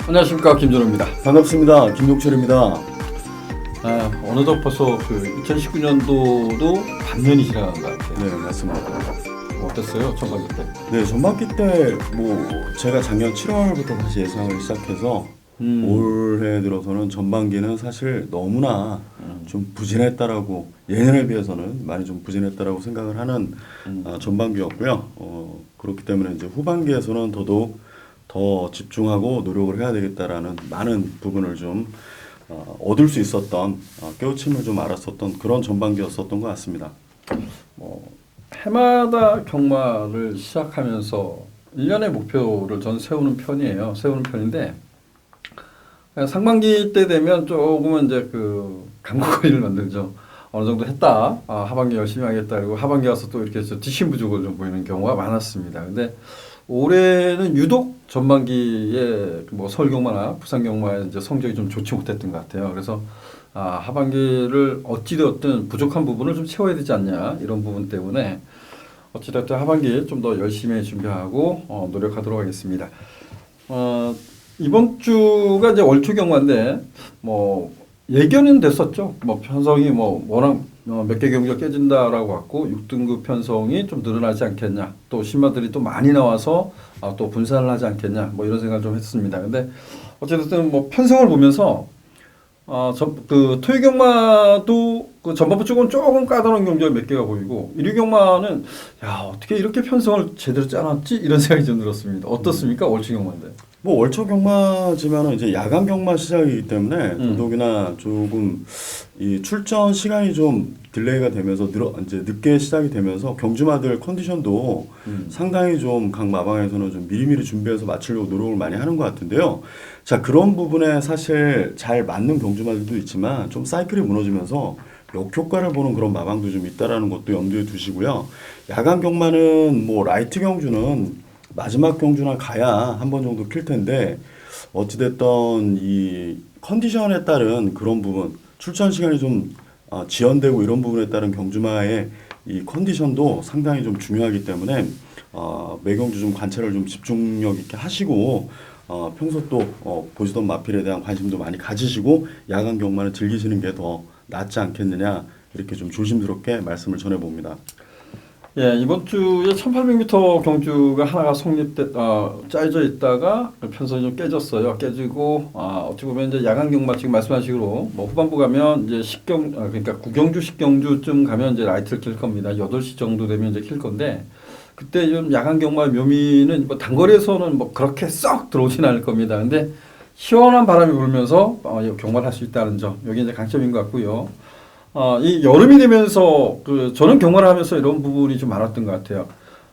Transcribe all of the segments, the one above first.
안녕하십니까, 김준호입니다. 반갑습니다. 김동철입니다. 어느덧 벌써 2019년도도 반년이 지나간 것 같아요. 네, 맞습니다. 어땠어요, 전반기 때? 네, 전반기 때 제가 작년 7월부터 다시 예상을 시작해서 올해 들어서는 전반기는 사실 너무나 좀 부진했다라고, 예년에 비해서는 많이 좀 부진했다라고 생각을 하는 전반기였고요. 그렇기 때문에 이제 후반기에서는 더더욱 더 집중하고 노력을 해야 되겠다라는 많은 부분을 좀 얻을 수 있었던, 깨우침을 좀 알았었던 그런 전반기였었던 것 같습니다. 해마다 경마를 시작하면서 1년의 목표를 전 세우는 편이에요. 세우는 편인데, 상반기 때 되면 조금은 이제 강구거리를 만들죠. 어느 정도 했다. 하반기 열심히 하겠다. 그리고 하반기 와서 또 이렇게 뒷심부족을 좀 보이는 경우가 많았습니다. 근데 올해는 유독 전반기에 서울 경마나 부산 경마의 이제 성적이 좀 좋지 못했던 것 같아요. 그래서 하반기를 어찌되었든 부족한 부분을 좀 채워야 되지 않냐, 이런 부분 때문에 어찌됐든 하반기에 좀 더 열심히 준비하고 노력하도록 하겠습니다. 이번 주가 이제 월초 경마인데 예견은 됐었죠. 편성이 워낙 몇 개 경기가 깨진다라고 했고 6등급 편성이 좀 늘어나지 않겠냐, 또 신마들이 또 많이 나와서 또 분산을 하지 않겠냐, 이런 생각을 좀 했습니다. 근데 어쨌든 편성을 보면서 토요 경마도 전반부 쪽은 조금 까다로운 경기가 몇 개가 보이고 1위 경마는 어떻게 이렇게 편성을 제대로 짜놨지, 이런 생각이 좀 들었습니다. 어떻습니까, 월초 경마인데? 월초 경마지만은 이제 야간 경마 시작이기 때문에 더더욱이나 조금 이 출전 시간이 좀 딜레이가 되면서 이제 늦게 시작이 되면서 경주마들 컨디션도 상당히 좀 각 마방에서는 좀 미리미리 준비해서 맞추려고 노력을 많이 하는 것 같은데요. 자, 그런 부분에 사실 잘 맞는 경주마들도 있지만 좀 사이클이 무너지면서 역효과를 보는 그런 마방도 좀 있다라는 것도 염두에 두시고요. 야간 경마는 라이트 경주는 마지막 경주나 가야 한 번 정도 킬 텐데, 어찌됐던 이 컨디션에 따른 그런 부분, 출전 시간이 좀 지연되고 이런 부분에 따른 경주마의 이 컨디션도 상당히 좀 중요하기 때문에 매경주 좀 관찰을 좀 집중력 있게 하시고, 평소 또 보시던 마필에 대한 관심도 많이 가지시고 야간 경마를 즐기시는 게 더 낫지 않겠느냐, 이렇게 좀 조심스럽게 말씀을 전해봅니다. 예, 이번 주에 1800m 경주가 하나가 짜여져 있다가 편성이 좀 깨졌어요. 깨지고, 어찌 보면 이제 야간 경마 지금 말씀하신 식으로 후반부 가면 이제 그러니까 구경주, 10경주쯤 가면 이제 라이트를 킬 겁니다. 8시 정도 되면 이제 킬 건데, 그때 좀 야간 경마 묘미는 단거리에서는 그렇게 썩 들어오진 않을 겁니다. 근데 시원한 바람이 불면서 경마를 할 수 있다는 점, 여기 이제 강점인 것 같고요. 이 여름이 되면서 저는 경마를 하면서 이런 부분이 좀 많았던 것 같아요.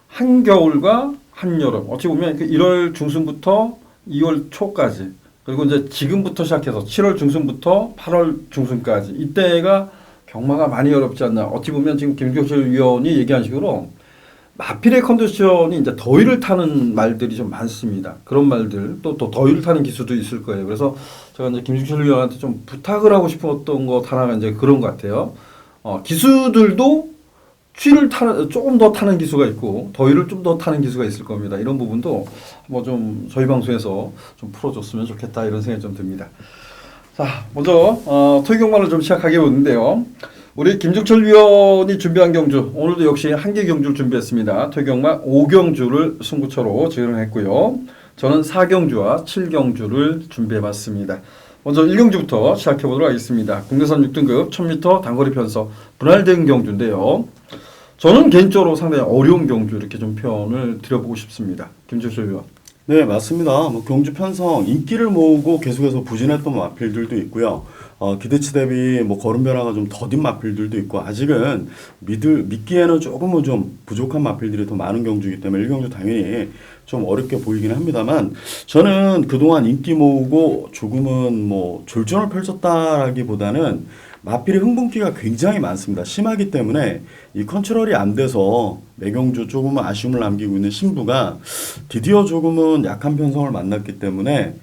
한겨울과 한여름. 어찌 보면 1월 중순부터 2월 초까지, 그리고 이제 지금부터 시작해서 7월 중순부터 8월 중순까지, 이때가 경마가 많이 어렵지 않나. 어찌 보면 지금 김종철 위원이 얘기한 식으로 마필의 컨디션이 이제 더위를 타는 말들이 좀 많습니다. 그런 말들, 또 더위를 타는 기수도 있을 거예요. 그래서 제가 이제 김종철 위원한테 좀 부탁을 하고 싶었던 것 하나가 이제 그런 것 같아요. 기수들도 추위를 조금 더 타는 기수가 있고 더위를 좀 더 타는 기수가 있을 겁니다. 이런 부분도 좀 저희 방송에서 좀 풀어줬으면 좋겠다, 이런 생각이 좀 듭니다. 자, 먼저 토요 경마를 좀 시작하게 보는데요. 우리 김종철 위원이 준비한 경주, 오늘도 역시 한 개 경주를 준비했습니다. 토요 경마 5경주를 승부처로 지정했고요. 저는 4경주와 7경주를 준비해봤습니다. 먼저 1경주부터 시작해보도록 하겠습니다. 국내산 6등급 1000m 단거리 편성 분할된 경주인데요. 저는 개인적으로 상당히 어려운 경주, 이렇게 좀 표현을 드려보고 싶습니다. 김종철 위원. 네, 맞습니다. 경주 편성 인기를 모으고 계속해서 부진했던 마필들도 있고요. 기대치 대비 걸음 변화가 좀 더딘 마필들도 있고, 아직은 믿기에는 조금은 좀 부족한 마필들이 더 많은 경주이기 때문에 1경주 당연히 좀 어렵게 보이긴 합니다만, 저는 그동안 인기 모으고 조금은 졸전을 펼쳤다라기보다는 마필의 흥분기가 굉장히 많습니다. 심하기 때문에 이 컨트롤이 안 돼서 매경주 조금은 아쉬움을 남기고 있는 신부가 드디어 조금은 약한 편성을 만났기 때문에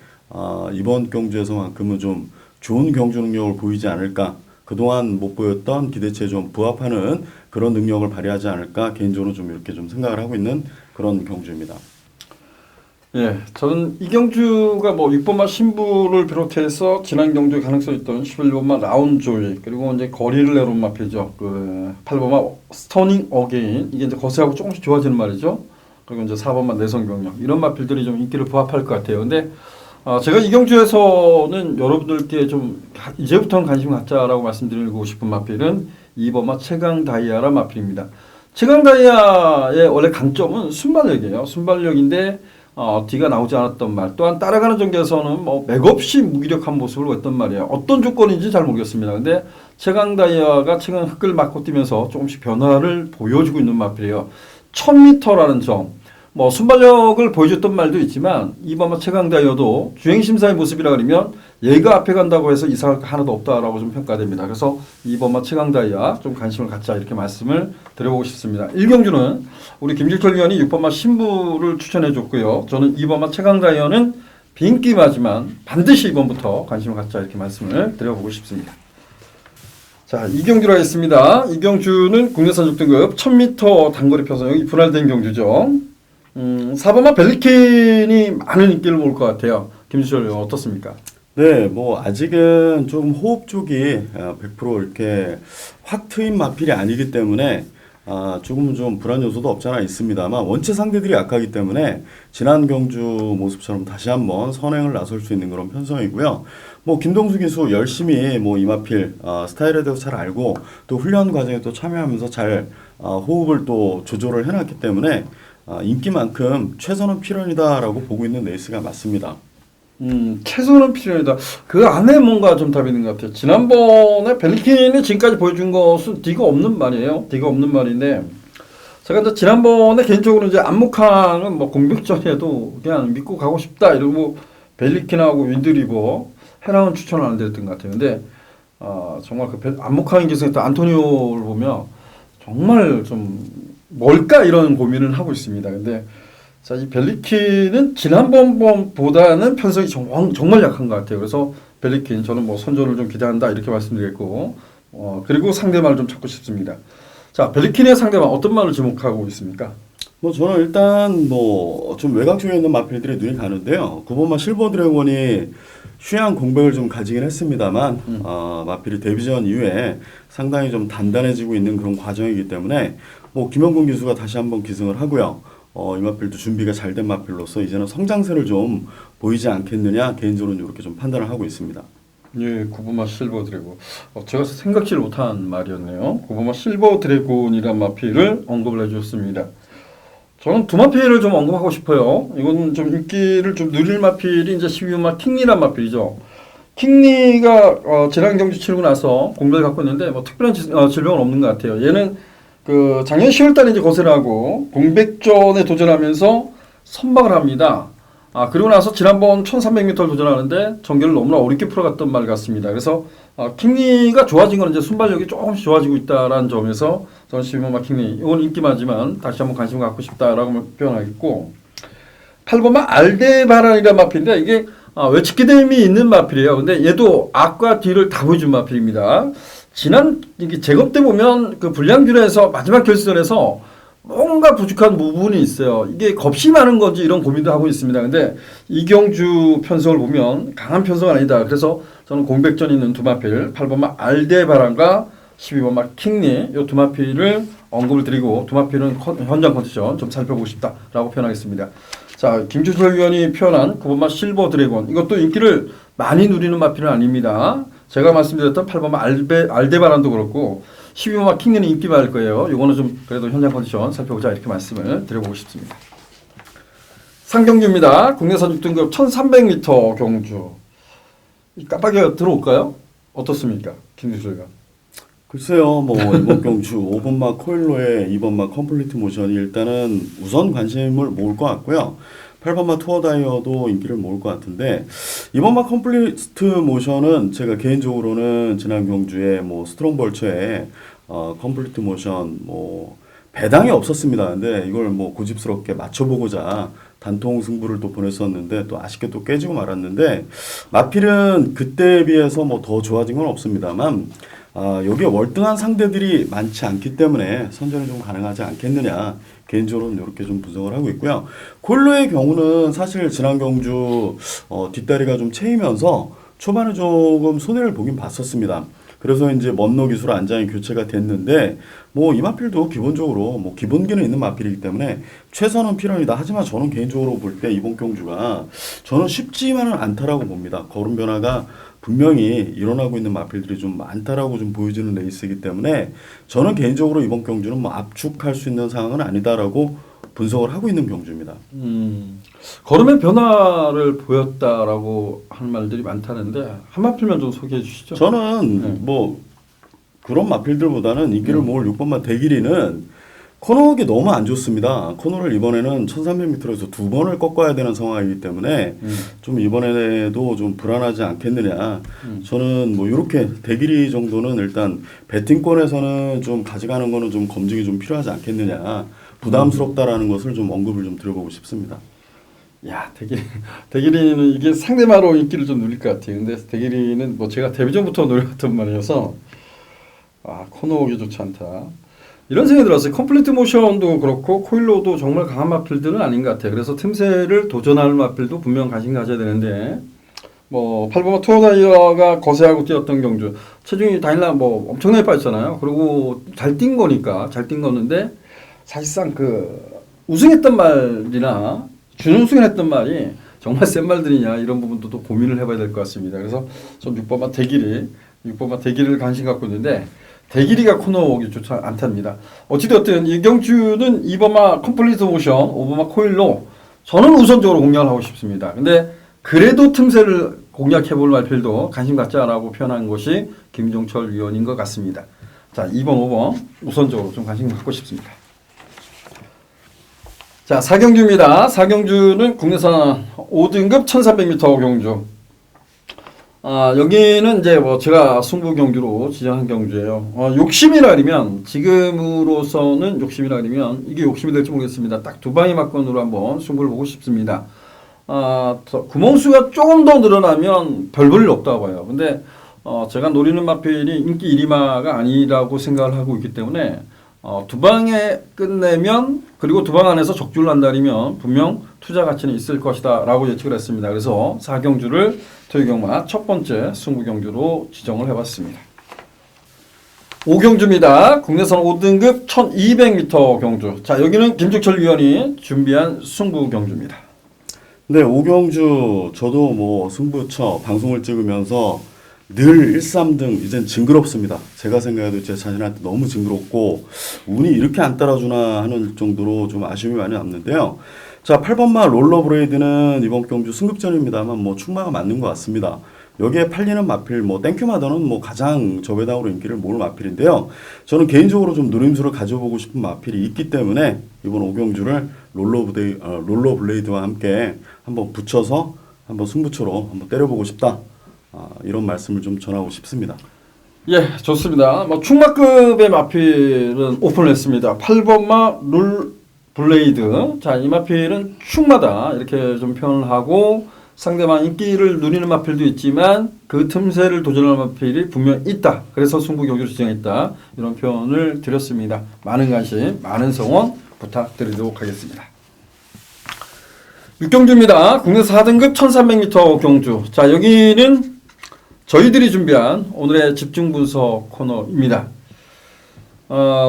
이번 경주에서만큼은 좀 좋은 경주 능력을 보이지 않을까, 그동안 못 보였던 기대치에 좀 부합하는 그런 능력을 발휘하지 않을까, 개인적으로 좀 이렇게 좀 생각을 하고 있는 그런 경주입니다. 예, 저는 이 경주가 뭐 6번마 신부를 비롯해서 지난 경주에 가능성이 있던 11번마 라운조이 그리고 이제 거리를 내놓은 마필이죠. 그 8번마 스터닝 어게인 이게 이제 거세하고 조금씩 좋아지는 말이죠. 그리고 이제 4번마 내성병력 이런 마필들이 좀 인기를 부합할 것 같아요. 근데 제가 이 경주에서는 여러분들께 좀 이제부터는 관심 갖자라고 말씀드리고 싶은 마필은 2번마 최강 다이아라 마필입니다. 최강 다이아의 원래 강점은 순발력이에요. 순발력인데 뒤가 나오지 않았던 말. 또한 따라가는 전개에서는 뭐 맥없이 무기력한 모습을 보였단 말이에요. 어떤 조건인지 잘 모르겠습니다. 근데 최강 다이아가 최근 흙을 맞고 뛰면서 조금씩 변화를 보여주고 있는 마필이에요. 1000m라는 점. 뭐 순발력을 보여줬던 말도 있지만 이번 최강 다이아도 주행심사의 모습이라 그러면 얘가 앞에 간다고 해서 이상할 거 하나도 없다라고 좀 평가됩니다. 그래서 이번 최강 다이아 좀 관심을 갖자 이렇게 말씀을 드려보고 싶습니다. 1경주는 우리 김질철 위원이 6번마 신부를 추천해 줬고요. 저는 2번마 최강 다이아는 빈기마지만 반드시 2번부터 관심을 갖자 이렇게 말씀을 드려보고 싶습니다. 자, 2경주로 하겠습니다. 2경주는 국내산 6등급 1000m 단거리 편성 여기 분할된 경주죠. 4번마 벨리킨이 많은 인기를 모을 것 같아요. 김지철 의원 어떻습니까? 네, 뭐 아직은 좀 호흡 쪽이 100% 이렇게 확 트인 마필이 아니기 때문에 조금은 좀 불안 요소도 없잖아 있습니다만 원체 상대들이 약하기 때문에 지난 경주 모습처럼 다시 한번 선행을 나설 수 있는 그런 편성이고요. 뭐 김동수 기수 열심히 뭐 이 마필 스타일에 대해서 잘 알고 또 훈련 과정에 또 참여하면서 잘 호흡을 또 조절을 해놨기 때문에 인기만큼 최선은 필연이다라고 보고 있는 레이스가 맞습니다. 최선은 필연이다. 그 안에 뭔가 좀 답이 있는 것 같아요. 지난번에 벨리킨이 지금까지 보여준 것은 뒤가 없는 말이에요. 뒤가 없는 말인데 제가 이제 지난번에 개인적으로 이제 안목항은 뭐 공백전에도 그냥 믿고 가고 싶다 이러고 벨리킨하고 윈드리버 해랑은 추천을 안 드렸던 것 같아요. 근데 정말 그 안목항 기승했던 안토니오를 보면 정말 좀 뭘까 이런 고민을 하고 있습니다. 근데 자, 이 벨리킨은 지난번보다는 편성이 정말 약한 것 같아요. 그래서 벨리킨 저는 뭐 선전을 좀 기대한다 이렇게 말씀드리겠고 그리고 상대말을 좀 찾고 싶습니다. 자, 벨리킨의 상대말 어떤 말을 지목하고 있습니까? 뭐 저는 일단 뭐 좀 외곽 쪽에 있는 마필들이 눈이 가는데요. 9번마 실버 드래곤이 휴양 공백을 좀 가지긴 했습니다만 마필이 데뷔전 이후에 상당히 좀 단단해지고 있는 그런 과정이기 때문에 뭐 김영근 기수가 다시 한번 기승을 하고요. 이 마필도 준비가 잘 된 마필로서 이제는 성장세를 좀 보이지 않겠느냐 개인적으로는 이렇게 좀 판단을 하고 있습니다. 예, 9번마 실버 드래곤. 제가 생각지를 못한 말이었네요. 9번마 실버 드래곤이란 마필을 언급을 해주셨습니다. 저는 두 마필을 좀 언급하고 싶어요. 이건 좀 인기를 좀 누릴 마필이 이제 12번마 킹리란 마필이죠. 킹리가 지난 경주 치르고 나서 공백을 갖고 있는데 뭐 특별한 질병은 없는 것 같아요. 얘는 그 작년 10월달에 이제 거세를 하고 공백전에 도전하면서 선박을 합니다. 그리고 나서 지난번 1300m를 도전하는데 전개를 너무나 어렵게 풀어갔던 말 같습니다. 그래서 킹리가 좋아진 건 이제 순발력이 조금씩 좋아지고 있다라는 점에서 저는 12번마 킹리 이건 인기마지만 다시 한번 관심을 갖고 싶다라고 표현하겠고 8번마 알데바란이라는 마필인데 이게 외측기됨이 있는 마필이에요. 근데 얘도 앞과 뒤를 다 보여준 마필입니다. 지난 이게 제곱 때 보면 그 불량준에서 마지막 결승전에서 뭔가 부족한 부분이 있어요. 이게 겁이 많은 건지 이런 고민도 하고 있습니다. 근데 이경주 편성을 보면 강한 편성은 아니다. 그래서 저는 공백전 있는 두 마필 8번마 알데바란과 12번마 킹리 이 두 마필을 언급을 드리고 두 마필은 현장 컨디션 좀 살펴보고 싶다라고 표현하겠습니다. 자, 김주철 위원이 표현한 9번마 실버 드래곤 이것도 인기를 많이 누리는 마필은 아닙니다. 제가 말씀드렸던 8번마 알데바란도 그렇고 12번마 킹리는 인기 많을 거예요. 이거는 좀 그래도 현장 컨디션 살펴보자 이렇게 말씀을 드려보고 싶습니다. 상경주입니다. 국내선 6등급 1300m 경주. 깜빡이가 들어올까요? 어떻습니까? 김주철가. 글쎄요, 뭐 이번 경주 5번마 코일로의 2번마 컴플리트 모션이 일단은 우선 관심을 모을 것 같고요. 8번마 투어 다이어도 인기를 모을 것 같은데 2번마 컴플리트 모션은 제가 개인적으로는 지난 경주에 뭐 스트롱 벌처에 컴플리트 모션 뭐 배당이 없었습니다. 근데 이걸 뭐 고집스럽게 맞춰보고자 단통 승부를 또 보냈었는데 또 아쉽게 또 깨지고 말았는데 마필은 그때에 비해서 뭐 더 좋아진 건 없습니다만 여기에 월등한 상대들이 많지 않기 때문에 선전이 좀 가능하지 않겠느냐 개인적으로는 이렇게 좀 분석을 하고 있고요. 콜로의 경우는 사실 지난 경주 뒷다리가 좀 채이면서 초반에 조금 손해를 보긴 봤었습니다. 그래서 이제 먼로 기술 안장이 교체가 됐는데 뭐 이 마필도 기본적으로 뭐 기본기는 있는 마필이기 때문에 최선은 필요합니다. 하지만 저는 개인적으로 볼 때 이번 경주가 저는 쉽지만은 않다라고 봅니다. 걸음 변화가 분명히 일어나고 있는 마필들이 좀 많다라고 좀 보여지는 레이스이기 때문에 저는 개인적으로 이번 경주는 뭐 압축할 수 있는 상황은 아니다라고 분석을 하고 있는 경주입니다. 걸음의 변화를 보였다라고 하는 말들이 많다는데 한 마필만 좀 소개해 주시죠. 저는 네. 뭐 그런 마필들보다는 인기를 모을 6번마 대길이는 코너웍이 너무 안 좋습니다. 코너를 이번에는 1300m에서 두 번을 꺾어야 되는 상황이기 때문에 좀 이번에도 좀 불안하지 않겠느냐. 저는 뭐 이렇게 대길이 정도는 일단 배팅권에서는 좀 가져가는 거는 좀 검증이 좀 필요하지 않겠느냐. 부담스럽다라는 것을 좀 언급을 좀 드려보고 싶습니다. 야, 대길이는 이게 상대마로 인기를 좀 누릴 것 같아요. 근데 대길이는 뭐 제가 데뷔 전부터 노려왔던 말이어서 코너웍이 좋지 않다. 이런 생각이 들었어요. 컴플리트 모션도 그렇고 코일로도 정말 강한 마필들은 아닌 것 같아요. 그래서 틈새를 도전할 마필도 분명 관심 가져야 되는데 뭐 8번마 투어다이어가 거세하고 뛰었던 경주 체중이 다일라 뭐 엄청나게 빠졌잖아요. 그리고 잘 뛴 거니까 잘 뛴 거는데 사실상 그 우승했던 말이나 준우승했던 말이 정말 센 말들이냐 이런 부분도 또 고민을 해봐야 될 것 같습니다. 그래서 좀 6번마 대길이를 관심 갖고 있는데 대길이가 코너웍이 좋지 않답니다. 어찌되었든 이경주는 2번마 컴플리트 모션, 5번마 코일로 저는 우선적으로 공략을 하고 싶습니다. 근데 그래도 틈새를 공략해볼 말필도 관심 갖자라고 표현한 것이 김종철 위원인 것 같습니다. 자, 2번, 5번 우선적으로 좀 관심 갖고 싶습니다. 자, 4경주입니다. 4경주는 국내산 5등급 1300m 경주. 여기는 이제 뭐 제가 승부 경주로 지정한 경주예요. 욕심이라 그러면 지금으로서는 욕심이라 그러면 이게 욕심이 될지 모르겠습니다. 딱 두 방의 막건으로 한번 승부를 보고 싶습니다. 구멍수가 조금 더 늘어나면 별 볼 일 없다고 봐요. 근데 제가 노리는 마필이 인기 1위마가 아니라고 생각을 하고 있기 때문에 두 방에 끝내면 그리고 두 방 안에서 적주를 한다면 분명 투자 가치는 있을 것이다 라고 예측을 했습니다. 그래서 4경주를 토요경마 첫 번째 승부 경주로 지정을 해봤습니다. 5경주입니다. 국내선 5등급 1200m 경주. 자, 여기는 김종철 위원이 준비한 승부 경주입니다. 네, 5경주 저도 뭐 승부처 방송을 찍으면서 늘 1, 3등 이젠 징그럽습니다. 제가 생각해도 제 자신한테 너무 징그럽고 운이 이렇게 안 따라주나 하는 정도로 좀 아쉬움이 많이 남는데요. 자, 8번마 롤러브레이드는 이번 경주 승급전입니다만 뭐 충마가 맞는 것 같습니다. 여기에 팔리는 마필 뭐 땡큐마더는 뭐 가장 저배당으로 인기를 모을 마필인데요. 저는 개인적으로 좀 노림수를 가져보고 싶은 마필이 있기 때문에 이번 5경주를 롤러블레이드와 함께 한번 붙여서 한번 승부처로 한번 때려보고 싶다. 이런 말씀을 좀 전하고 싶습니다. 예, 좋습니다. 뭐 충마급의 마필은 오픈을 했습니다. 8번마 롤블레이드. 자, 이 마필은 충마다 이렇게 좀 표현을 하고 상대방 인기를 누리는 마필도 있지만 그 틈새를 도전하는 마필이 분명 있다. 그래서 승부 경주를 지정했다. 이런 표현을 드렸습니다. 많은 관심, 많은 성원 부탁드리도록 하겠습니다. 6경주입니다. 국내 4등급 1300m 경주. 자, 여기는 저희들이 준비한 오늘의 집중 분석 코너입니다.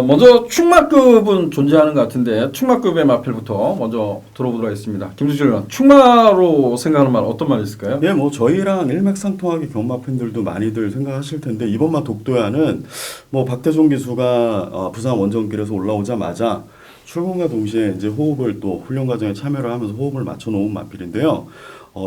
먼저 충마급은 존재하는 것 같은데 충마급의 마필부터 먼저 들어보도록 하겠습니다. 김수철 의원, 충마로 생각하는 말 어떤 말이 있을까요? 네, 뭐 저희랑 일맥상통하게 경마 팬들도 많이들 생각하실 텐데 이번마 독도야는 뭐 박태종 기수가 부산 원정길에서 올라오자마자 출근과 동시에 이제 호흡을 또 훈련 과정에 참여를 하면서 호흡을 맞춰 놓은 마필인데요.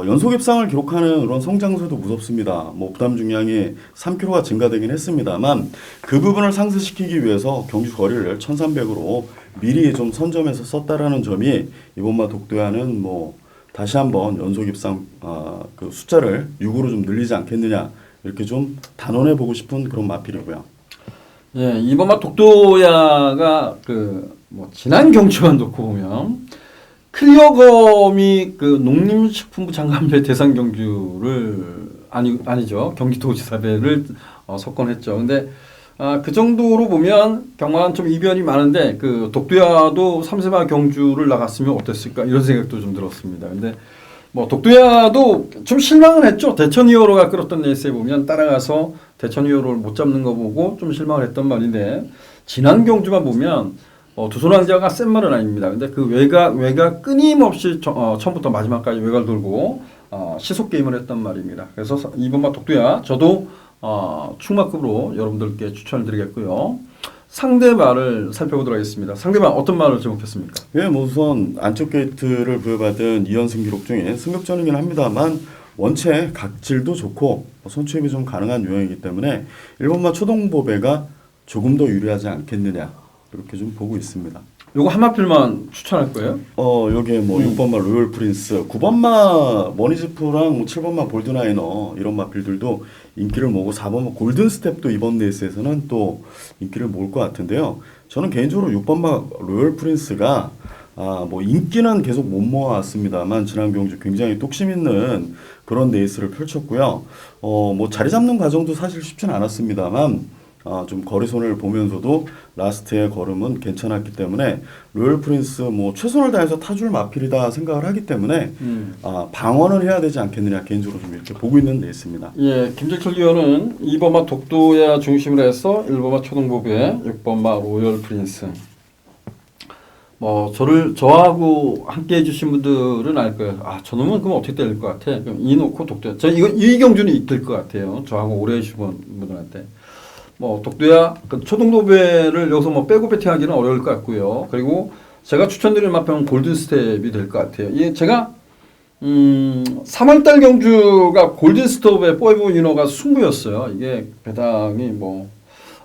연속 입상을 기록하는 그런 성장세도 무섭습니다. 뭐 부담 중량이 3kg가 증가되긴 했습니다만 그 부분을 상쇄시키기 위해서 경주 거리를 1300으로 미리 좀 선점해서 썼다라는 점이 이번마 독도야는 뭐 다시 한번 연속 입상 그 숫자를 6으로 좀 늘리지 않겠느냐 이렇게 좀 단언해 보고 싶은 그런 마필이고요. 예, 이번마 독도야가 그 뭐 지난 경주만 놓고 보면 클리어검이 그 농림식품부 장관배 대상 경주를 아니죠 경기도지사배를 석권했죠. 근데 그 정도로 보면 경마는 좀 이변이 많은데 그 독두야도 3세마 경주를 나갔으면 어땠을까 이런 생각도 좀 들었습니다. 근데 뭐 독두야도 좀 실망을 했죠. 대천 히어로가 끌었던 레이스에 보면 따라가서 대천 히어로를 못 잡는 거 보고 좀 실망을 했던 말인데 지난 경주만 보면 두손왕자가 센 말은 아닙니다. 근데 그 외가 끊임없이 처음부터 마지막까지 외곽을 돌고 시속 게임을 했단 말입니다. 그래서 이번마 독두야 저도 충마급으로 여러분들께 추천을 드리겠고요. 상대말을 살펴보도록 하겠습니다. 상대말 어떤 말을 제목했습니까? 예, 뭐 우선 안쪽 게이트를 부여받은 2연승 기록 중에 승격전이긴 합니다만 원체 각질도 좋고 선취입이 좀 가능한 유형이기 때문에 1번마 초동보배가 조금 더 유리하지 않겠느냐 이렇게 좀 보고 있습니다. 요거 한 마필만 추천할 거예요? 여기에 뭐 6번마 로열 프린스, 9번마 머니즈프랑 7번마 볼드나이너 이런 마필들도 인기를 모으고 4번마 골든 스텝도 이번 레이스에서는 또 인기를 모을 것 같은데요. 저는 개인적으로 6번마 로열 프린스가 뭐 인기는 계속 못 모아왔습니다만 지난 경주 굉장히 뚝심 있는 그런 레이스를 펼쳤고요. 뭐 자리 잡는 과정도 사실 쉽진 않았습니다만 좀 거리손을 보면서도 라스트의 걸음은 괜찮았기 때문에 로열 프린스 뭐 최선을 다해서 타줄 마필이다 생각을 하기 때문에 방어는 해야 되지 않겠느냐 개인적으로 좀 이렇게 보고 있는 레이스입니다. 예, 김재철 위원은 2번마 독도야 중심으로 해서 1번마 초동보배, 6번마 로열 프린스. 뭐 저하고 함께 해주신 분들은 알 거예요. 저놈은 그럼 어떻게 때릴 것 같아? 그럼 이 놓고 독도야. 이 경주는 이길 것 같아요. 저하고 오래 해주신 분들한테. 뭐 독도야 그 초동도배를 여기서 뭐 빼고 배팅하기는 어려울 것 같고요. 그리고 제가 추천드릴 마평은 골든 스텝이 될 것 같아요. 예, 제가 3월달 경주가 골든 스텝의 포이브 위너가 승부였어요. 이게 배당이 뭐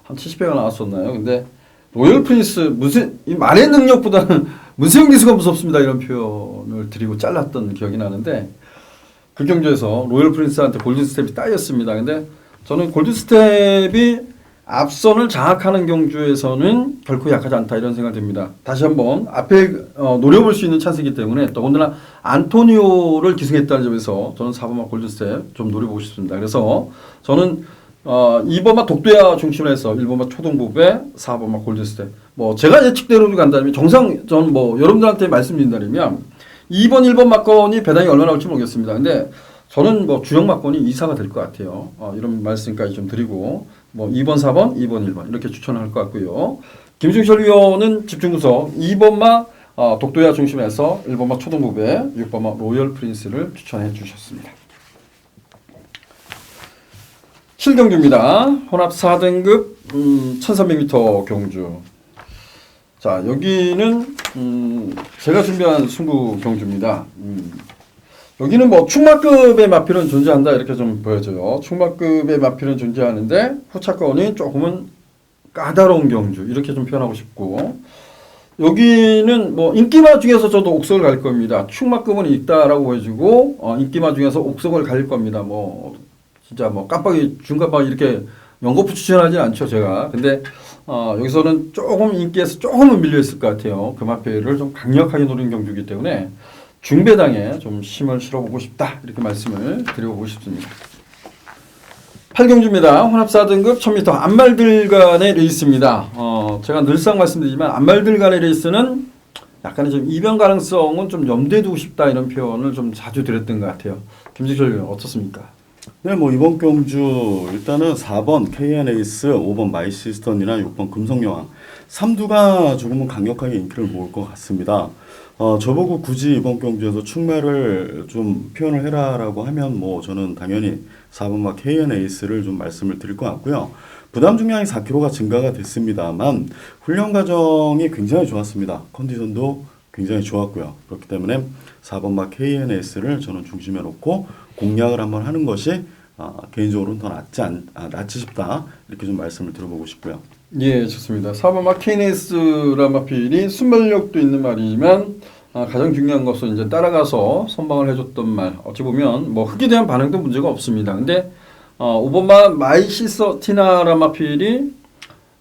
한 70배가 나왔었나요? 근데 로열 프린스 이 말의 능력보다는 문세영 기수가 무섭습니다 이런 표현을 드리고 잘랐던 기억이 나는데 그 경주에서 로열 프린스한테 골든 스텝이 따였습니다. 근데 저는 골든 스텝이 앞선을 장악하는 경주에서는 결코 약하지 않다 이런 생각이 듭니다. 다시 한번 앞에 노려볼 수 있는 찬스이기 때문에 더군다나 안토니오를 기승했다는 점에서 저는 4번마 골든스텝 좀 노려보고 싶습니다. 그래서 저는 2번마 독도야 중심으로 해서 1번마 초동보배, 4번마 골든스텝 뭐 제가 예측대로 간다면 저는 뭐 여러분들한테 말씀드린다면 2번, 1번 막건이 배당이 얼마나 올지 모르겠습니다. 근데 저는 뭐 주역 막건이 2사가 될 것 같아요. 이런 말씀까지 좀 드리고 뭐 2번, 4번, 2번, 1번 이렇게 추천할 것 같고요. 김중철 위원은 집중구석 2번마 독도야 중심에서 1번마 초동부배, 6번마 로열 프린스를 추천해 주셨습니다. 7경주입니다. 혼합 4등급 1300m 경주. 자, 여기는 제가 준비한 승부 경주입니다. 여기는 뭐 충마급의 마필은 존재한다 이렇게 좀 보여져요. 충마급의 마필은 존재하는데 후차권이 조금은 까다로운 경주 이렇게 좀 표현하고 싶고 여기는 뭐 인기마 중에서 저도 옥석을 갈 겁니다. 충마급은 있다라고 보여주고 인기마 중에서 옥석을 갈 겁니다. 뭐 진짜 뭐 깜빡이 중깜빡이 이렇게 연거푸 추천하지 않죠 제가. 근데 여기서는 조금 인기에서 조금은 밀려 있을 것 같아요. 그 마필을 좀 강력하게 노린 경주이기 때문에 중배당에 좀 힘을 실어보고 싶다 이렇게 말씀을 드려보고 싶습니다. 8경주입니다. 혼합 4등급 1000m 안말들 간의 레이스입니다. 제가 늘상 말씀드리지만 안말들 간의 레이스는 약간의 좀 이변 가능성은 좀 염두에 두고 싶다 이런 표현을 좀 자주 드렸던 것 같아요. 김지철 의원 어떻습니까? 네, 뭐 이번 경주 일단은 4번 KN 에이스, 5번 마이시스턴이나 6번 금성여왕 3두가 조금은 강력하게 인기를 모을 것 같습니다. 저보고 굳이 이번 경주에서 충매를 좀 표현을 해라라고 하면 뭐 저는 당연히 4번마 KN 에이스를 좀 말씀을 드릴 것 같고요. 부담 중량이 4kg가 증가가 됐습니다만 훈련 과정이 굉장히 좋았습니다. 컨디션도 굉장히 좋았고요. 그렇기 때문에 4번마 KN 에이스를 저는 중심에 놓고 공략을 한번 하는 것이 개인적으로는 더 낫지 싶다 이렇게 좀 말씀을 드려보고 싶고요. 예, 좋습니다. 4번마 KNS란 마필이 순발력도 있는 말이지만 가장 중요한 것은 이제 따라가서 선방을 해줬던 말. 어찌 보면 뭐 흙에 대한 반응도 문제가 없습니다. 근데 5번마 마이시서티나란 마필이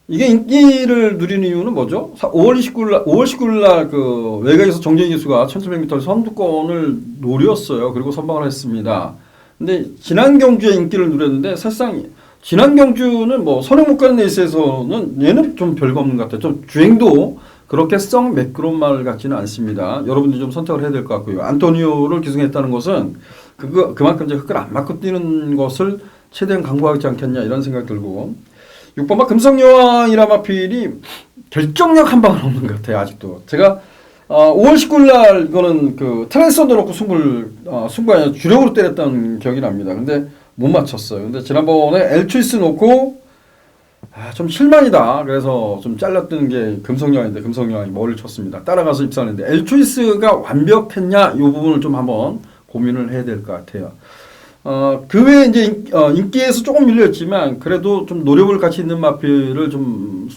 이게 인기를 누리는 이유는 뭐죠? 5월 19일 날 그 외곽에서 정재희 기수가 1700m 선두권을 노렸어요. 그리고 선방을 했습니다. 근데 지난 경주에 인기를 누렸는데 사실상 지난 경주는 뭐 선행 못 가는 레이스에서는 얘는 좀 별거 없는 것 같아요. 좀 주행도 그렇게 썩 매끄러운 말 같지는 않습니다. 여러분들이 좀 선택을 해야 될 것 같고요. 안토니오를 기승했다는 것은 그만큼 이제 흙을 안 맞고 뛰는 것을 최대한 강구하지 않겠냐 이런 생각 들고 6번마 금성여왕이라 마필이 결정력 한 방은 없는 것 같아요. 아직도 제가 5월 19일 날 이거는 그 트랜스선도 놓고 승부가 아니라 주력으로 때렸던 기억이 납니다. 근데 못 맞췄어요. 근데 지난번에 엘초이스 놓고 좀 실망이다. 그래서 좀 잘랐던 게 금성여왕인데 금성여왕이 머리를 쳤습니다. 따라가서 입사하는데 엘초이스가 완벽했냐 이 부분을 좀 한번 고민을 해야 될 것 같아요. 그 외에 이제 인기에서 조금 밀렸지만 그래도 좀 노려볼 가치 있는 마필을 좀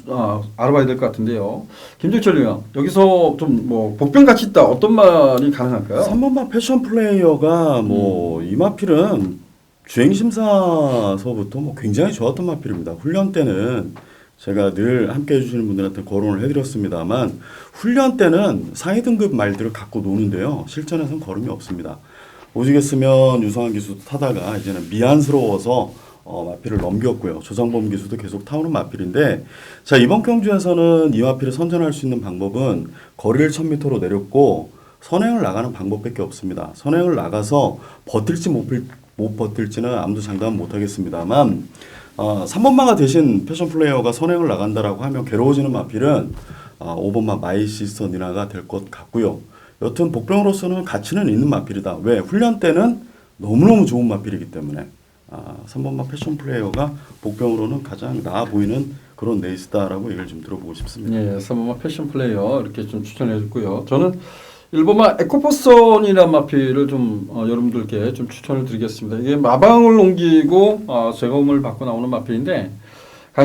알아봐야 될 것 같은데요. 김종철 의원 여기서 좀 뭐 복병 가치 있다 어떤 말이 가능할까요? 3번마 패션 플레이어가 뭐 이 마필은 주행 심사서부터 뭐 굉장히 좋았던 마필입니다. 훈련 때는 제가 늘 함께 해주시는 분들한테 거론을 해드렸습니다만 훈련 때는 상위 등급 말들을 갖고 노는데요. 실전에서는 걸음이 없습니다. 오지겠으면 유성환 기수도 타다가 이제는 미안스러워서 마필을 넘겼고요. 조상범 기수도 계속 타오는 마필인데 자 이번 경주에서는 이 마필을 선전할 수 있는 방법은 거리를 1000m로 내렸고 선행을 나가는 방법밖에 없습니다. 선행을 나가서 버틸지 못 버틸지는 아무도 장담은 못하겠습니다만 3번마가 대신 패션 플레이어가 선행을 나간다라고 하면 괴로워지는 마필은 5번마 마이시스터 니나가 될 것 같고요. 여튼 복병으로서는 가치는 있는 마필이다. 왜? 훈련 때는 너무너무 좋은 마필이기 때문에 3번마 패션 플레이어가 복병으로는 가장 나아 보이는 그런 레이스다라고 얘기를 좀 들어보고 싶습니다. 네, 3번마 패션 플레이어 이렇게 좀 추천해 줬고요. 저는 1번마 에코퍼선이라는 마필을 좀 여러분들께 좀 추천을 드리겠습니다. 이게 마방을 옮기고 제공을 받고 나오는 마필인데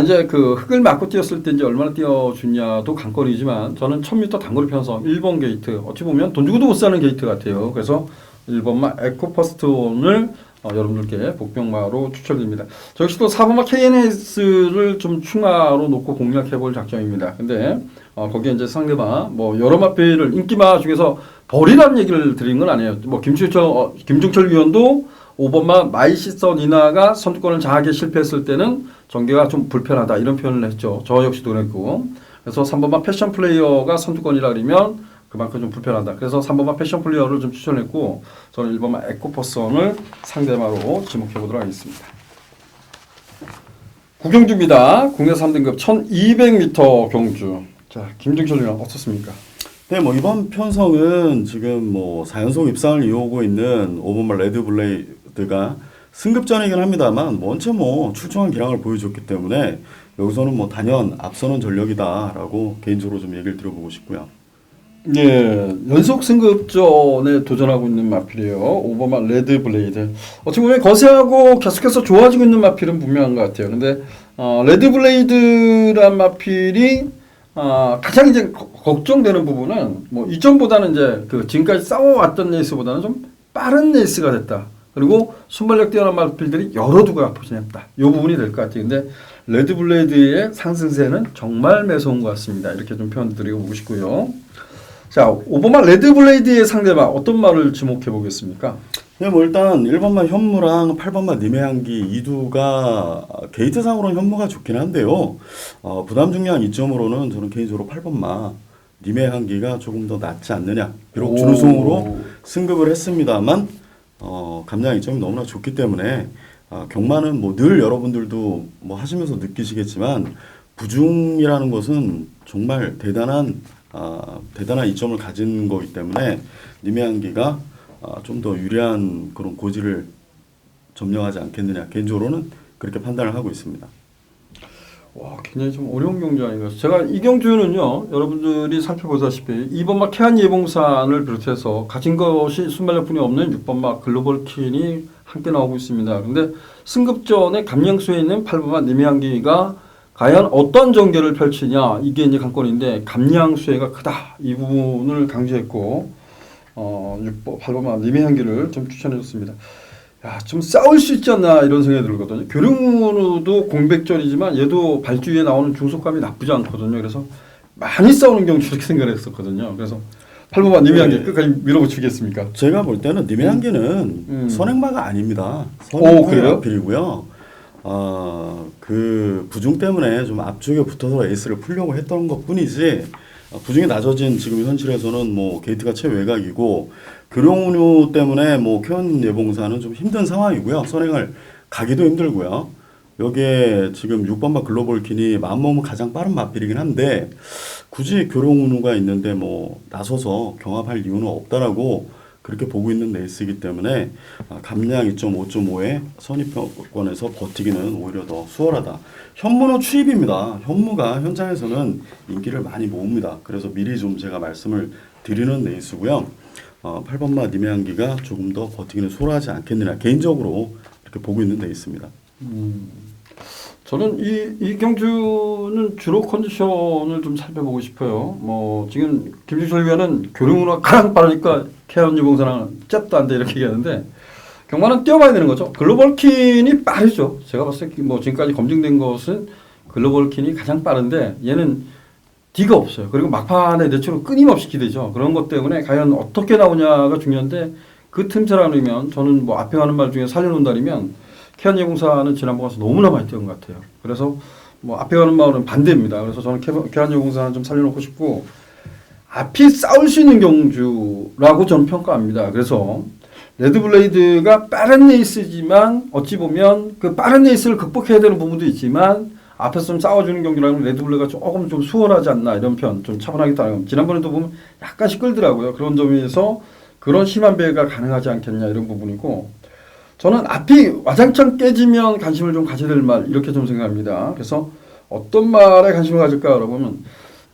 이제 그 흙을 맞고 뛰었을 때 이제 얼마나 뛰어주냐도 관건이지만 저는 1000m 단거리 편성 1번 게이트 어찌 보면 돈 주고도 못 사는 게이트 같아요. 그래서 1번마 에코퍼스톤을 여러분들께 복병마로 추천드립니다. 저 역시도 4번마 KNS를 좀 충하로 놓고 공략해 볼 작정입니다. 근데 거기에 이제 상대방 뭐 여러 마필을 인기마 중에서 버리라는 얘기를 드린 건 아니에요. 뭐 김중철 위원도 5번마 마이시스터 니나가 선두권을 장하게 실패했을 때는 전개가 좀 불편하다 이런 표현을 했죠. 저 역시도 그랬고 그래서 3번마 패션 플레이어가 선두권이라 그러면 그만큼 좀 불편하다. 그래서 3번마 패션 플레이어를 좀 추천했고 저는 1번마 에코퍼선을 상대마로 지목해 보도록 하겠습니다. 구경주입니다. 국내 3등급 1200m 경주. 자, 김종철 위원 어떻습니까? 네, 뭐 이번 편성은 지금 뭐 4연속 입상을 이어오고 있는 5번마 레드블레이드가 승급전이긴 합니다만 원체 뭐 출중한 기량을 보여줬기 때문에 여기서는 뭐 단연 앞서는 전력이다라고 개인적으로 좀 얘기를 드려보고 싶고요. 예, 연속 승급전에 도전하고 있는 마필이에요. 5번마 레드블레이드. 어떻게 보면 거세하고 계속해서 좋아지고 있는 마필은 분명한 것 같아요. 근데 레드블레이드란 마필이 가장 이제 걱정되는 부분은 뭐 이전보다는 이제 그 지금까지 싸워왔던 레이스보다는 좀 빠른 레이스가 됐다. 그리고 순발력 뛰어난 마필들이 여러 두가 포진했다. 이 부분이 될 것 같아요. 근데 레드블레이드의 상승세는 정말 매서운 것 같습니다. 이렇게 좀 표현 드리고 싶고요. 자, 5번마 레드블레이드의 상대방 어떤 말을 지목해 보겠습니까? 네, 뭐 일단 1번마 현무랑 8번마 님의향기 이두가 게이트상으로는 현무가 좋긴 한데요. 부담 중량 이점으로는 저는 개인적으로 8번마 님의향기가 조금 더 낫지 않느냐. 비록 준우승으로 승급을 했습니다만 감량 이점이 너무나 좋기 때문에 경마는 뭐 늘 여러분들도 뭐 하시면서 느끼시겠지만 부중이라는 것은 정말 대단한 이점을 가진 거기 때문에 님의향기가 좀 더 유리한 그런 고지를 점령하지 않겠느냐 개인적으로는 그렇게 판단을 하고 있습니다. 와, 굉장히 좀 어려운 경주 아닌가요? 제가 이 경주는요, 여러분들이 살펴보다시피 2번마 캐한 예봉산을 비롯해서 가진 것이 순발력뿐이 없는 6번마 글로벌 퀸이 함께 나오고 있습니다. 근데 승급전에 감량수에 있는 8번마 님의향기가 과연 어떤 전개를 펼치냐 이게 이제 관건인데 감량수혜가 크다 이 부분을 강조했고 8번마 님의향기를 좀 추천해줬습니다. 야, 좀 싸울 수 있지 않나 이런 생각이 들거든요. 교릉문우도 공백전이지만 얘도 발주위에 나오는 중속감이 나쁘지 않거든요. 그래서 많이 싸우는 경주 이렇게 생각을 했었거든요. 그래서 8번마 님의향기 끝까지 밀어붙이겠습니까? 제가 볼 때는 님의향기는 선행마가 아닙니다. 그래요? 마필이고요. 그 부중 때문에 좀 앞쪽에 붙어서 에이스를 풀려고 했던 것뿐이지 부중이 낮아진 지금 현실에서는 뭐 게이트가 최외곽이고 교령운유 때문에 뭐 케언 예봉사는 좀 힘든 상황이고요. 선행을 가기도 힘들고요. 여기에 지금 6번마 글로벌킨이 마음먹으면 가장 빠른 마필이긴 한데 굳이 교령운유가 있는데 뭐 나서서 경합할 이유는 없다라고 그렇게 보고 있는 레이스이기 때문에 감량 2.5.5의 선입견에서 버티기는 오히려 더 수월하다. 현무는 추입입니다. 현무가 현장에서는 인기를 많이 모읍니다. 그래서 미리 좀 제가 말씀을 드리는 레이스고요. 8번마 니메한기가 조금 더 버티기는 수월하지 않겠느냐 개인적으로 이렇게 보고 있는 레이스입니다. 저는 이 경주는 주로 컨디션을 좀 살펴보고 싶어요. 뭐 지금 김주철 위원은 교령으로 가장 빠르니까 케언 유봉사랑 잽도 안 돼 이렇게 얘기하는데 경마는 뛰어봐야 되는 거죠. 글로벌킨이 빠르죠. 제가 봤을 때 뭐 지금까지 검증된 것은 글로벌킨이 가장 빠른데 얘는 D가 없어요. 그리고 막판에 내추로 끊임없이 기대죠. 그런 것 때문에 과연 어떻게 나오냐가 중요한데 그 틈새라면 저는 뭐 앞에 가는 말 중에 살려놓는다면 케언 예공사는 지난번 가서 너무나 많이 뛰은 것 같아요. 그래서 뭐 앞에 가는 말은 반대입니다. 그래서 저는 케언 예공사는 좀 살려놓고 싶고 앞이 싸울 수 있는 경주라고 저는 평가합니다. 그래서 레드블레이드가 빠른 레이스지만 어찌 보면 그 빠른 레이스를 극복해야 되는 부분도 있지만 앞에서 좀 싸워주는 경기라면 레드블레이드가 조금 좀 수월하지 않나 이런 편 좀 차분하게 따라가면 지난번에도 보면 약간씩 끌더라고요. 그런 점에서 그런 심한 배가 가능하지 않겠냐 이런 부분이고 저는 앞이 와장창 깨지면 관심을 좀 가져야 될 말 이렇게 좀 생각합니다. 그래서 어떤 말에 관심을 가질까 여러분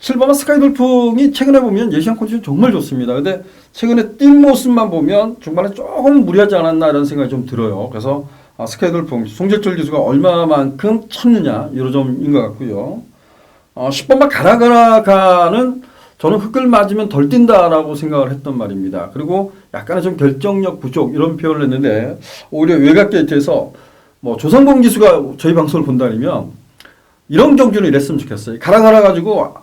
7번마 스카이돌풍이 최근에 보면 예시한 컨디션 정말 좋습니다. 근데 최근에 뛴 모습만 보면 중반에 조금 무리하지 않았나 이런 생각이 좀 들어요. 그래서 스카이돌풍 송재철 기수가 얼마만큼 쳤느냐 이런 점인 것 같고요. 10번마 가라가라가는 저는 흙을 맞으면 덜 뛴다라고 생각을 했던 말입니다. 그리고 약간의 좀 결정력 부족 이런 표현을 했는데 오히려 외곽 게이트에서 뭐 조성범 기수가 저희 방송을 본다면 이런 경주는 이랬으면 좋겠어요. 가라가라 가지고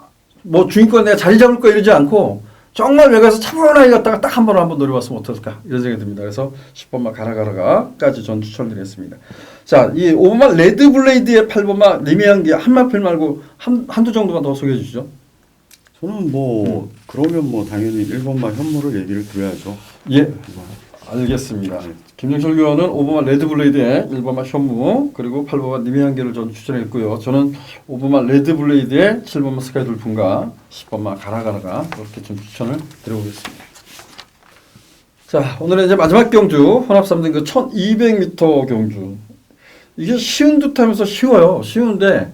뭐 주인권 내가 자리 잡을 거 이러지 않고 정말 외곽에서 차분하게 갔다가 딱 한 번을 한번 노려봤으면 어떨까 이런 생각이 듭니다. 그래서 10번마 가라가라가까지 전 추천드리겠습니다. 자, 이 5번마 레드블레이드의 8번마 니메한기 한 마필 말고 한두 정도만 더 소개해 주시죠. 저는 뭐 그러면 뭐 당연히 1번마 현무를 얘기를 드려야죠. 예, 알겠습니다. 김정철 의원은 5번마 레드블레이드의 1번마 현무 그리고 8번마 니메한기를 전 추천했고요. 저는 5번마 레드블레이드의 7번마 스카이돌풍과 10번마 가라가라가 그렇게 좀 추천을 드려보겠습니다. 자, 오늘은 이제 마지막 경주 혼합 3등 그 1200m 경주. 이게 쉬운 듯 하면서 쉬워요. 쉬운데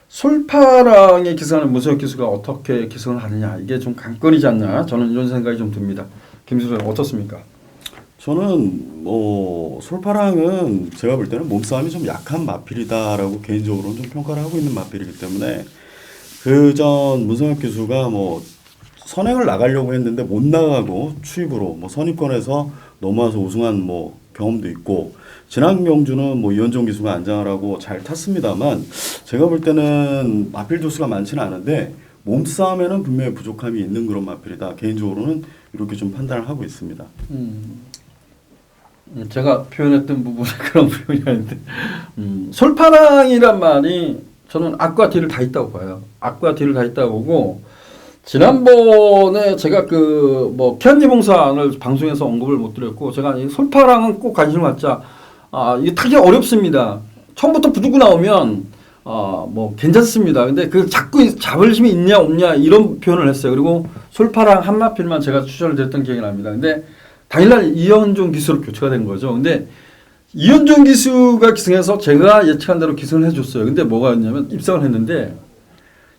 솔파랑의 기승하는 문세혁 기수가 어떻게 기승을 하느냐 이게 좀 관건이지 않나 저는 이런 생각이 좀 듭니다. 김수선 어떻습니까? 저는 뭐 솔파랑은 제가 볼 때는 몸싸움이 좀 약한 마필이다라고 개인적으로는 좀 평가를 하고 있는 마필이기 때문에 그전 문성혁 기수가 뭐 선행을 나가려고 했는데 못 나가고 추입으로 뭐 선입권에서 넘어와서 우승한 뭐 경험도 있고 지난 경주는 뭐 이현종 기수가 안장을 하고 잘 탔습니다만 제가 볼 때는 마필 도수가 많지는 않은데 몸싸움에는 분명히 부족함이 있는 그런 마필이다. 개인적으로는 이렇게 좀 판단을 하고 있습니다. 제가 표현했던 부분은 그런 부분이 아닌데 솔파랑이란 말이 저는 앞과 뒤를 다 있다고 봐요. 앞과 뒤를 다 있다고 보고 지난번에 제가 그 뭐 케언니봉사를 방송에서 언급을 못 드렸고 제가 이 솔파랑은 꼭 관심을 갖자. 이게 타기 어렵습니다. 처음부터 부두고 나오면 뭐 괜찮습니다. 근데 그 자꾸 잡을 힘이 있냐 없냐 이런 표현을 했어요. 그리고 솔파랑 한마필만 제가 추천을 드렸던 기억이 납니다. 근데 당일날 이현종 기수로 교체가 된 거죠. 근데 이현종 기수가 기승해서 제가 예측한 대로 기승을 해줬어요. 근데 뭐가 있냐면 입상을 했는데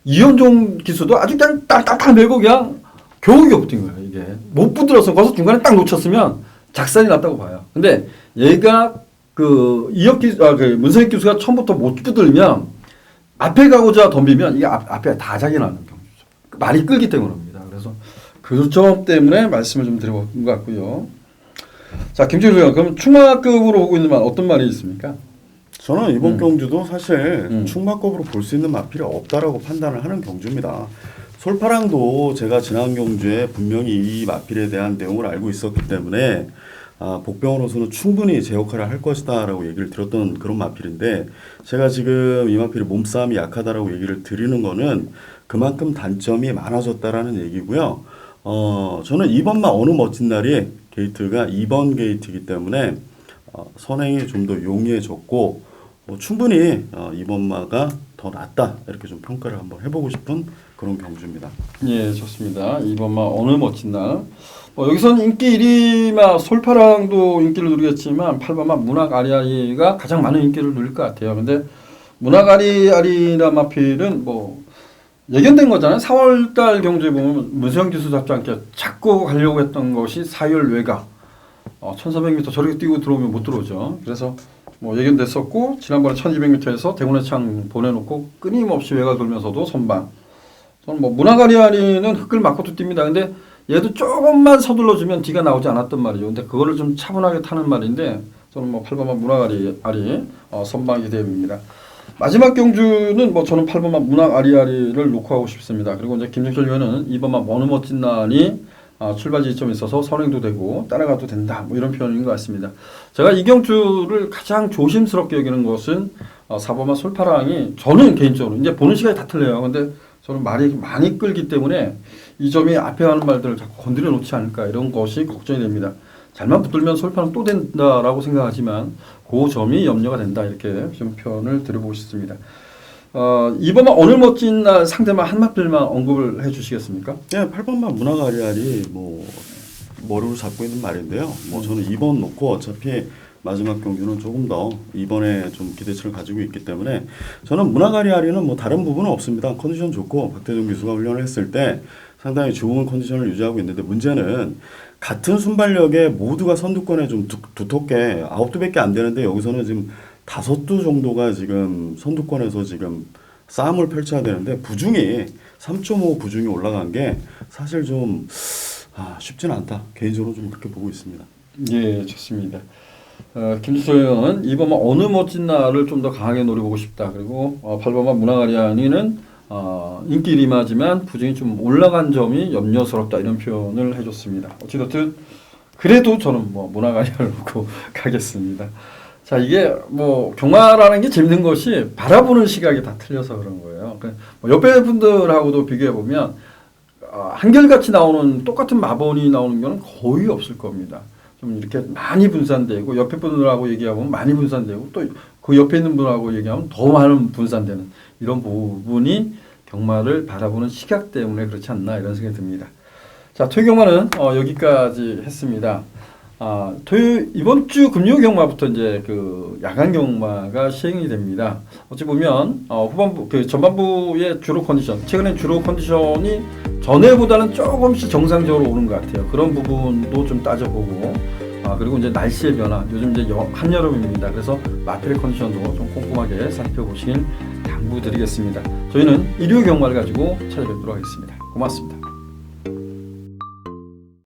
이현종 기수도 아주 그냥 딱딱딱 밀고 그냥 겨우겨우 붙은 거예요. 이게 못 붙들어서 거기서 중간에 딱 놓쳤으면 작살이 났다고 봐요. 근데 얘가 그 문성익 기수가 처음부터 못 붙들면 앞에 가고자 덤비면 이게 앞에 다 자기 나는 경우죠. 많이 끌기 때문입니다. 그래서 그 점 때문에 말씀을 좀 드려본 것 같고요. 자, 김준일 의원, 그럼 충마급으로 보고 있는 말 어떤 말이 있습니까? 저는 이번 경주도 사실 충마급으로 볼 수 있는 마필이 없다라고 판단을 하는 경주입니다. 솔파랑도 제가 지난 경주에 분명히 이 마필에 대한 내용을 알고 있었기 때문에 복병으로서는 충분히 제 역할을 할 것이다라고 얘기를 드렸던 그런 마필인데 제가 지금 이 마필이 몸싸움이 약하다라고 얘기를 드리는 거는 그만큼 단점이 많아졌다라는 얘기고요. 저는 이번만 어느 멋진 날이 게이트가 2번 게이트이기 때문에 선행이 좀 더 용이해졌고 충분히 이번마가 더 낫다 이렇게 좀 평가를 한번 해보고 싶은 그런 경주입니다. 예, 좋습니다. 이번만 어느 멋진 날. 여기서는 인기 1위마 솔파랑도 인기를 누리겠지만 8번마 문학 아리아리가 가장 많은 인기를 누릴 것 같아요. 근데 문학 아리아리라 마필은 뭐 예견된 거잖아요. 4월달 경주에 보면 문세영 기수 잡지 않게 자꾸 가려고 했던 것이 4열 외곽. 1400m 저렇게 뛰고 들어오면 못 들어오죠. 그래서 뭐 예견됐었고 지난번에 1200m에서 대군의 창 보내놓고 끊임없이 외곽 돌면서도 선방. 저는 뭐 문학 아리아리는 흙을 맞고도 뜁니다. 근데 얘도 조금만 서둘러주면 뒤가 나오지 않았단 말이죠. 근데 그거를 좀 차분하게 타는 말인데 저는 뭐 8번만 문학 아리 선방 기대입니다. 마지막 경주는 뭐 저는 8번만 문학 아리아리를 놓고 하고 싶습니다. 그리고 이제 김정철 위원은 2번만 어느 멋진 날이 출발 지점에 있어서 선행도 되고 따라가도 된다. 뭐 이런 표현인 것 같습니다. 제가 이 경주를 가장 조심스럽게 여기는 것은 4번만 솔파랑이 저는 개인적으로 이제 보는 시간이 다 틀려요. 근데 저는 말이 많이 끌기 때문에 이 점이 앞에 하는 말들을 자꾸 건드려 놓지 않을까 이런 것이 걱정이 됩니다. 잘만 붙들면 솔파는 또 된다라고 생각하지만 그 점이 염려가 된다 이렇게 좀 표현을 드려보고 싶습니다. 이번만 오늘 멋진 날 상대만 한 마필만 언급을 해주시겠습니까? 네, 8번만 문학 아리아리 뭐 머리로 잡고 있는 말인데요. 뭐 저는 2번 놓고 어차피 마지막 경주는 조금 더 이번에 좀 기대치를 가지고 있기 때문에 저는 문학 아리아리는 뭐 다른 부분은 없습니다. 컨디션 좋고 박태종 기수가 훈련을 했을 때 상당히 좋은 컨디션을 유지하고 있는데 문제는 같은 순발력에 모두가 선두권에 좀 두텁게 9두밖에 안 되는데 여기서는 지금 5두 정도가 지금 선두권에서 지금 싸움을 펼쳐야 되는데 부중이 3.5 부중이 올라간 게 사실 좀 쉽지는 않다. 개인적으로 좀 그렇게 보고 있습니다. 예, 좋습니다. 김주소 의원은 2번만 어느 멋진 날을 좀 더 강하게 노려보고 싶다. 그리고 8번만 문학 아리아리는 인기 리마지만 부중이 좀 올라간 점이 염려스럽다 이런 표현을 해줬습니다. 어찌됐든 그래도 저는 뭐 문학 아리아를 놓고 가겠습니다. 자, 이게 뭐 경마라는 게 재밌는 것이 바라보는 시각이 다 틀려서 그런 거예요. 뭐 옆에 분들하고도 비교해 보면 한결같이 나오는 똑같은 마번이 나오는 경우는 거의 없을 겁니다. 좀 이렇게 많이 분산되고 옆에 분들하고 얘기하면 많이 분산되고 또 그 옆에 있는 분하고 얘기하면 더 많은 분산되는 이런 부분이 경마를 바라보는 시각 때문에 그렇지 않나 이런 생각이 듭니다. 자, 토요경마는 여기까지 했습니다. 이번 주 금요 경마부터 이제 그 야간 경마가 시행이 됩니다. 어찌 보면 후반부 그 전반부의 주로 컨디션, 최근엔 주로 컨디션이 전에보다는 조금씩 정상적으로 오는 것 같아요. 그런 부분도 좀 따져보고 그리고 이제 날씨의 변화, 요즘 이제 한여름입니다. 그래서 마필의 컨디션도 좀 꼼꼼하게 살펴보시길 당부드리겠습니다. 저희는 일요 경마를 가지고 찾아뵙도록 하겠습니다. 고맙습니다.